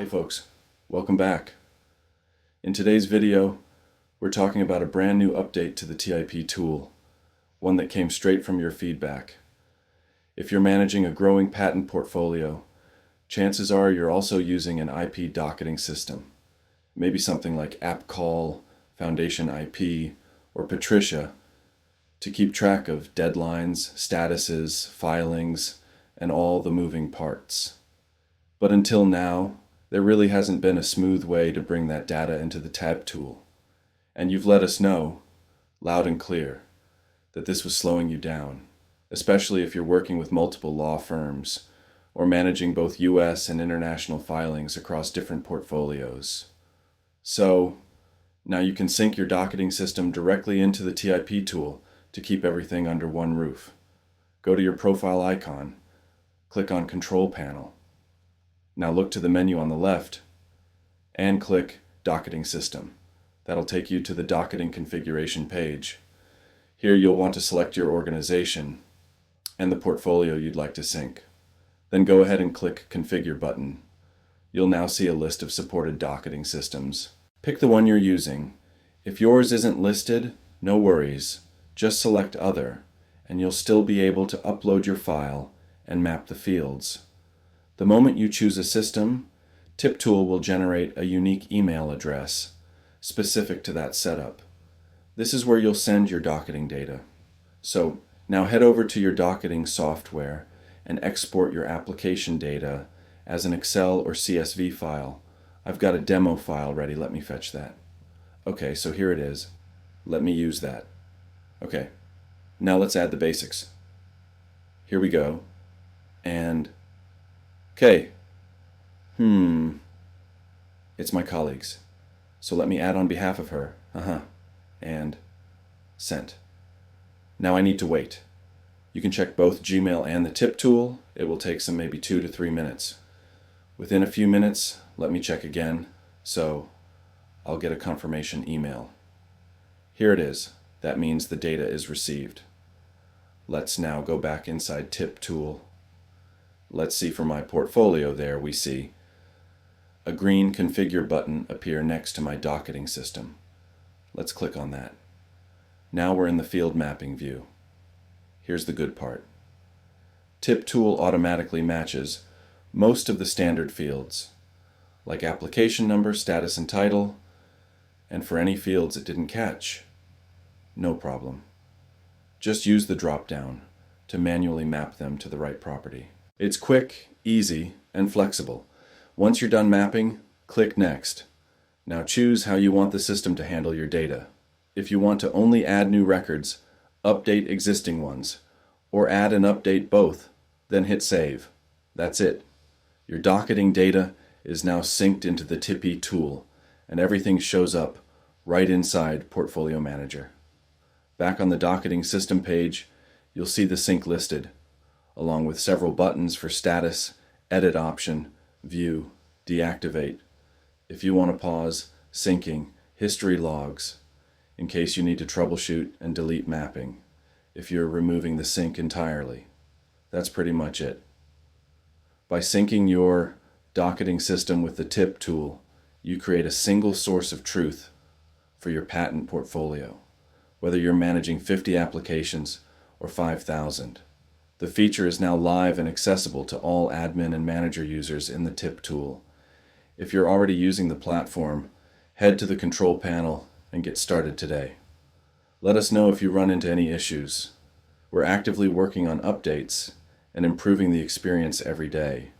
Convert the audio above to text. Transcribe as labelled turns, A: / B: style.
A: Hey folks, welcome back. In today's video, we're talking about a brand new update to the TIP tool, one that came straight from your feedback. If you're managing a growing patent portfolio, chances are you're also using an IP docketing system, maybe something like AppCall, Foundation IP, or Patricia, to keep track of deadlines, statuses, filings, and all the moving parts. But until now, there really hasn't been a smooth way to bring that data into the tab tool. And you've let us know, loud and clear, that this was slowing you down, especially if you're working with multiple law firms or managing both US and international filings across different portfolios. So, now you can sync your docketing system directly into the TIP tool to keep everything under one roof. Go to your profile icon, click on Control Panel. Now look to the menu on the left and click Docketing System. That'll take you to the docketing configuration page. Here you'll want to select your organization and the portfolio you'd like to sync. Then go ahead and click Configure button. You'll now see a list of supported docketing systems. Pick the one you're using. If yours isn't listed, no worries. Just select Other, and you'll still be able to upload your file and map the fields. The moment you choose a system, TipTool will generate a unique email address specific to that setup. This is where you'll send your docketing data. So now head over to your docketing software and export your application data as an Excel or CSV file. I've got a demo file ready. Let me fetch that. Okay, so here it is. Let me use that. Okay, now let's add the basics. Here we go. And okay. It's my colleague's. So let me add on behalf of her. And sent. Now I need to wait. You can check both Gmail and the tip tool. It will take some maybe 2 to 3 minutes. Within a few minutes, let me check again. So I'll get a confirmation email. Here it is. That means the data is received. Let's now go back inside tip tool. Let's see for my portfolio there we see a green Configure button appear next to my docketing system. Let's click on that. Now we're in the field mapping view. Here's the good part. Tip tool automatically matches most of the standard fields, like application number, status, and title, and for any fields it didn't catch, no problem. Just use the drop-down to manually map them to the right property. It's quick, easy, and flexible. Once you're done mapping, click Next. Now choose how you want the system to handle your data. If you want to only add new records, update existing ones, or add and update both, then hit Save. That's it. Your docketing data is now synced into the TIP tool, and everything shows up right inside Portfolio Manager. Back on the docketing system page, you'll see the sync listed, along with several buttons for status, edit option, view, deactivate, if you want to pause, syncing, history logs, in case you need to troubleshoot and delete mapping, if you're removing the sync entirely. That's pretty much it. By syncing your docketing system with the TIP tool, you create a single source of truth for your patent portfolio, whether you're managing 50 applications or 5,000. The feature is now live and accessible to all admin and manager users in the TIP tool. If you're already using the platform, head to the control panel and get started today. Let us know if you run into any issues. We're actively working on updates and improving the experience every day.